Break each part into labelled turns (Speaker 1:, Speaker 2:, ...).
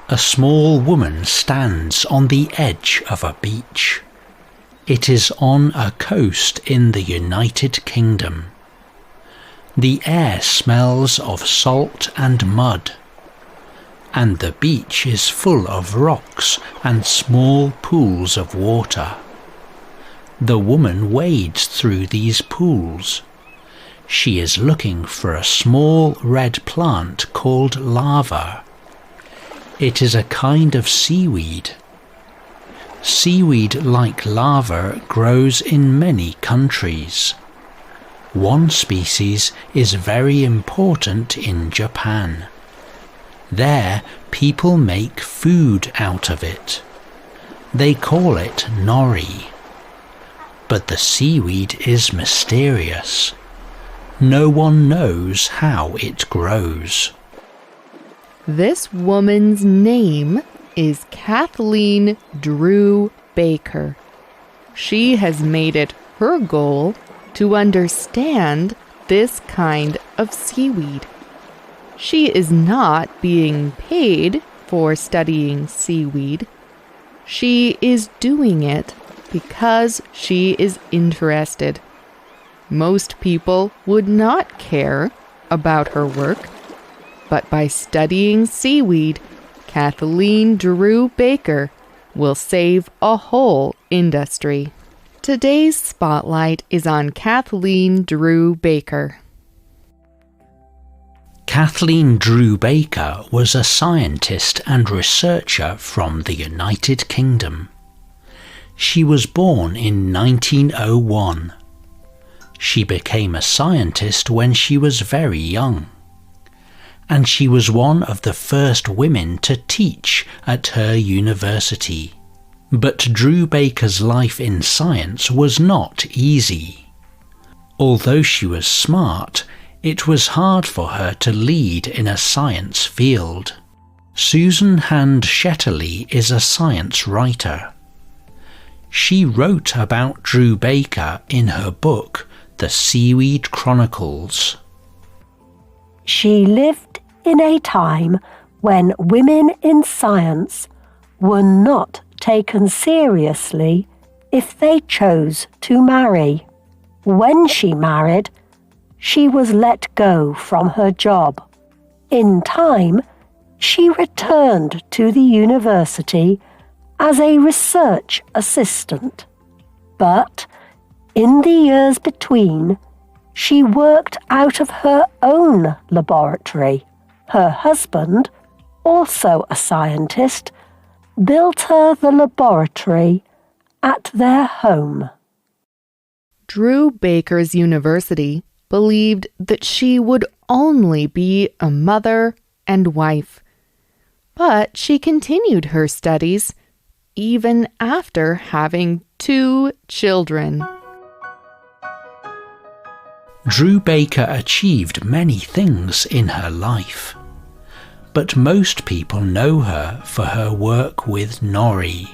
Speaker 1: A small woman stands on the edge of a beach. It is on a coast in the United Kingdom. The air smells of salt and mud, and the beach is full of rocks and small pools of water. The woman wades through these pools. She is looking for a small red plant called lava. It is a kind of seaweed. Seaweed like lava grows in many countries. One species is very important in Japan. There, people make food out of it. They call it Nori. But the seaweed is mysterious. No one knows how it grows.
Speaker 2: This woman's name is Kathleen Drew Baker. She has made it her goal to understand this kind of seaweed. She is not being paid for studying seaweed. She is doing it because she is interested. Most people would not care about her work, but by studying seaweed, Kathleen Drew Baker will save a whole industry. Today's spotlight is on Kathleen Drew Baker.
Speaker 1: Kathleen Drew Baker was a scientist and researcher from the United Kingdom. She was born in 1901. She became a scientist when she was very young, and she was one of the first women to teach at her university. But Drew Baker's life in science was not easy. Although she was smart, it was hard for her to lead in a science field. Susan Hand Shetterly is a science writer. She wrote about Drew Baker in her book, The Seaweed Chronicles.
Speaker 3: She lived in a time when women in science were not taken seriously if they chose to marry. When she married, she was let go from her job. In time, she returned to the university as a research assistant. But in the years between, she worked out of her own laboratory. Her husband, also a scientist, built her the laboratory at their home.
Speaker 2: Drew Baker's university believed that she would only be a mother and wife, but she continued her studies even after having 2 children.
Speaker 1: Drew Baker achieved many things in her life, but most people know her for her work with Nori.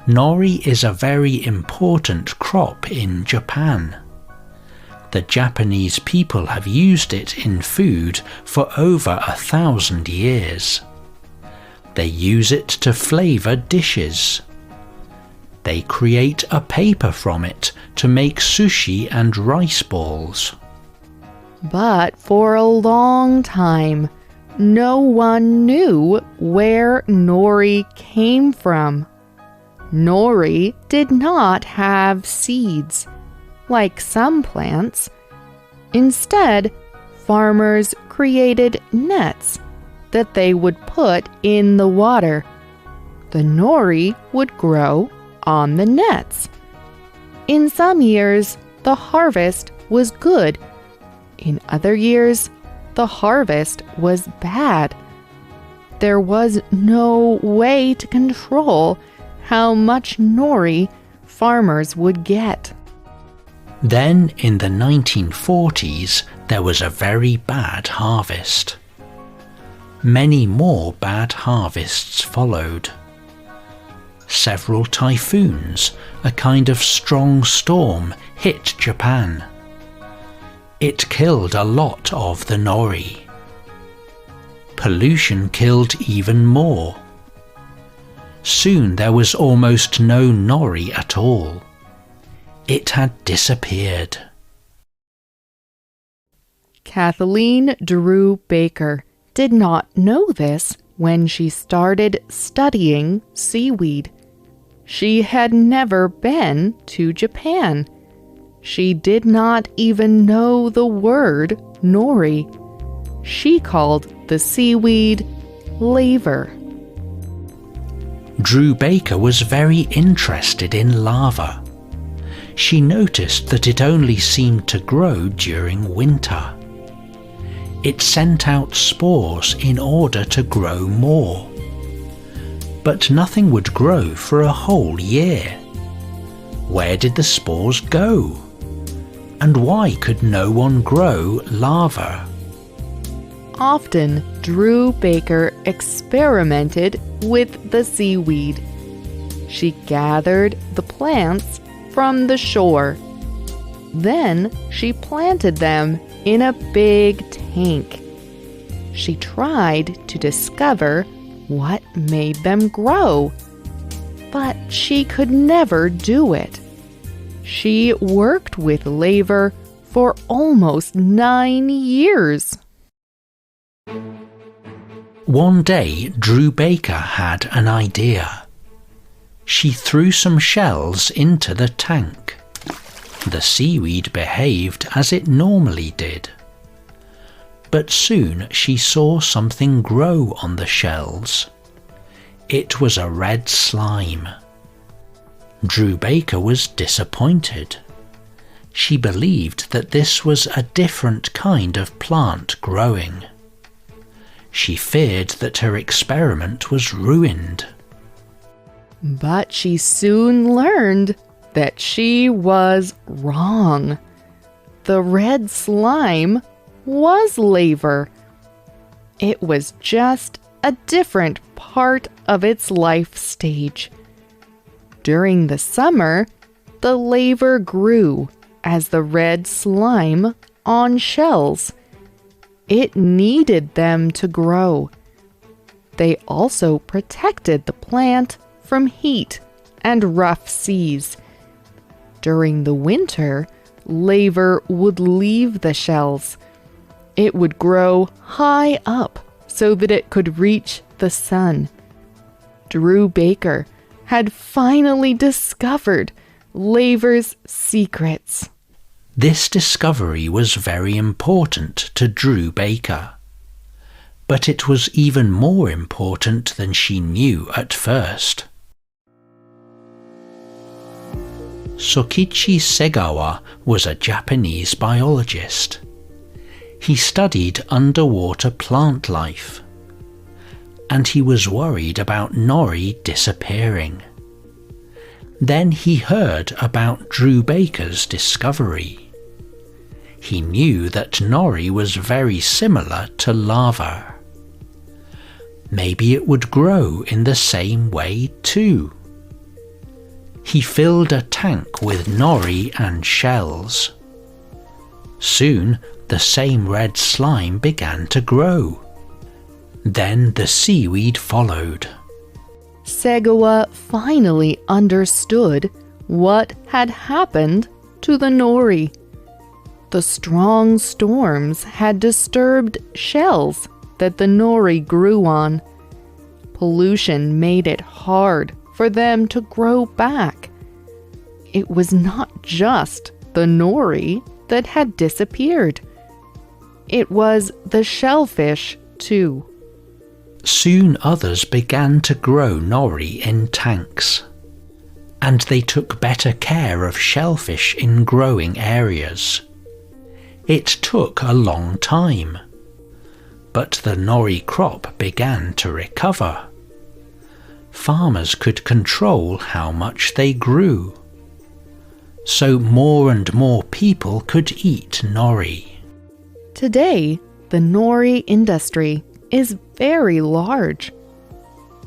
Speaker 1: Nori is a very important crop in Japan. The Japanese people have used it in food for over 1,000 years. They use it to flavour dishes. They create a paper from it to make sushi and rice balls.
Speaker 2: But for a long time, no one knew where Nori came from. Nori did not have seeds, like some plants. Instead, farmers created nets that they would put in the water. The nori would grow on the nets. In some years, the harvest was good. In other years, the harvest was bad. There was no way to control how much nori farmers would get.
Speaker 1: Then, in the 1940s, there was a very bad harvest. Many more bad harvests followed. Several typhoons, a kind of strong storm, hit Japan. It killed a lot of the nori. pollution killed even more. Soon there was almost no nori at all. It had disappeared.
Speaker 2: Kathleen Drew Baker did not know this when she started studying seaweed. She had never been to Japan. She did not even know the word nori. She called the seaweed laver.
Speaker 1: Drew Baker was very interested in lava. She noticed that it only seemed to grow during winter. It sent out spores in order to grow more. But nothing would grow for a whole year. Where did the spores go? And why could no one grow lava?
Speaker 2: Often, Drew Baker experimented with the seaweed. She gathered the plants from the shore. Then she planted them in a big tank. She tried to discover what made them grow, but she could never do it. She worked with laver for almost 9 years.
Speaker 1: One day, Drew Baker had an idea. She threw some shells into the tank. The seaweed behaved as it normally did. But soon she saw something grow on the shells. It was a red slime. Drew Baker was disappointed. She believed that this was a different kind of plant growing. She feared that her experiment was ruined.
Speaker 2: But she soon learned that she was wrong. The red slime was laver. It was just a different part of its life stage. During the summer, the laver grew as the red slime on shells. It needed them to grow. They also protected the plant from heat and rough seas. During the winter, laver would leave the shells. It would grow high up so that it could reach the sun. Drew Baker had finally discovered laver's secrets.
Speaker 1: This discovery was very important to Drew Baker. But it was even more important than she knew at first. Sokichi Segawa was a Japanese biologist. He studied underwater plant life. And he was worried about nori disappearing. Then he heard about Drew Baker's discovery. He knew that nori was very similar to lava. Maybe it would grow in the same way too. He filled a tank with nori and shells. Soon the same red slime began to grow. Then the seaweed followed.
Speaker 2: Segawa finally understood what had happened to the nori. The strong storms had disturbed shells that the nori grew on. Pollution made it hard for them to grow back. It was not just the nori that had disappeared. It was the shellfish, too.
Speaker 1: Soon others began to grow nori in tanks, and they took better care of shellfish in growing areas. It took a long time, but the nori crop began to recover. Farmers could control how much they grew, so more and more people could eat nori.
Speaker 2: Today, the nori industry is very large.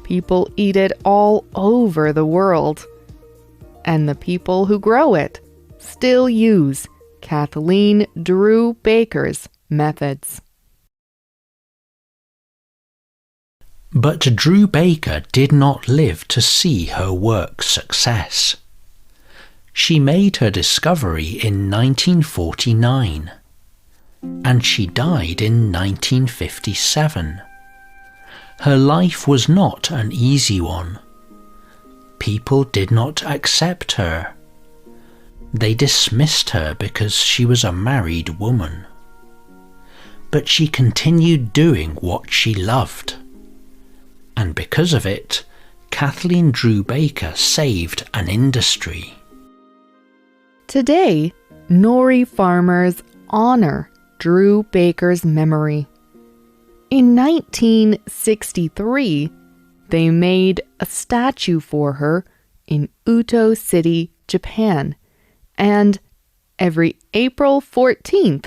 Speaker 2: People eat it all over the world. And the people who grow it still use Kathleen Drew Baker's methods.
Speaker 1: But Drew Baker did not live to see her work's success. She made her discovery in 1949, and she died in 1957. Her life was not an easy one. People did not accept her. They dismissed her because she was a married woman. But she continued doing what she loved. And because of it, Kathleen Drew Baker saved an industry.
Speaker 2: Today, Nori farmers honor Drew Baker's memory. In 1963, they made a statue for her in Uto City, Japan, and every April 14th,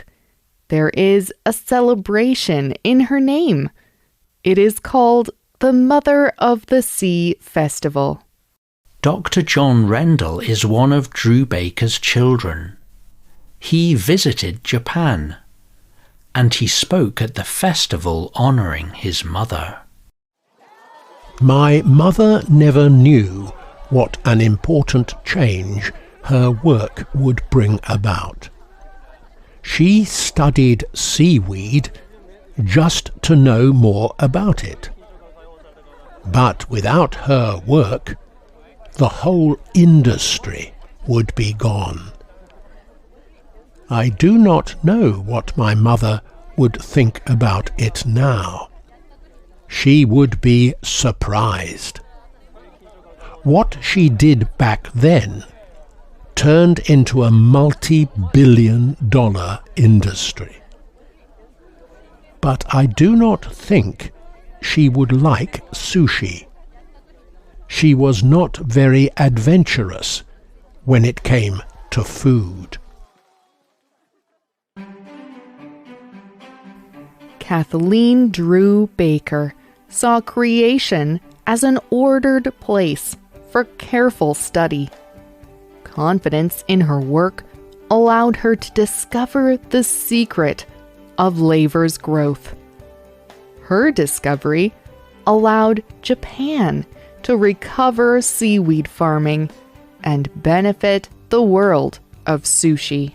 Speaker 2: there is a celebration in her name. It is called the Mother of the Sea Festival.
Speaker 1: Dr. John Rendell is one of Drew Baker's children. He visited Japan, and he spoke at the festival honouring his mother.
Speaker 4: My mother never knew what an important change her work would bring about. She studied seaweed just to know more about it. But without her work, the whole industry would be gone. I do not know what my mother would think about it now. She would be surprised. What she did back then turned into a multi-billion-dollar industry. But I do not think she would like sushi. She was not very adventurous when it came to food.
Speaker 2: Kathleen Drew Baker saw creation as an ordered place for careful study. Confidence in her work allowed her to discover the secret of laver's growth. Her discovery allowed Japan to recover seaweed farming and benefit the world of sushi.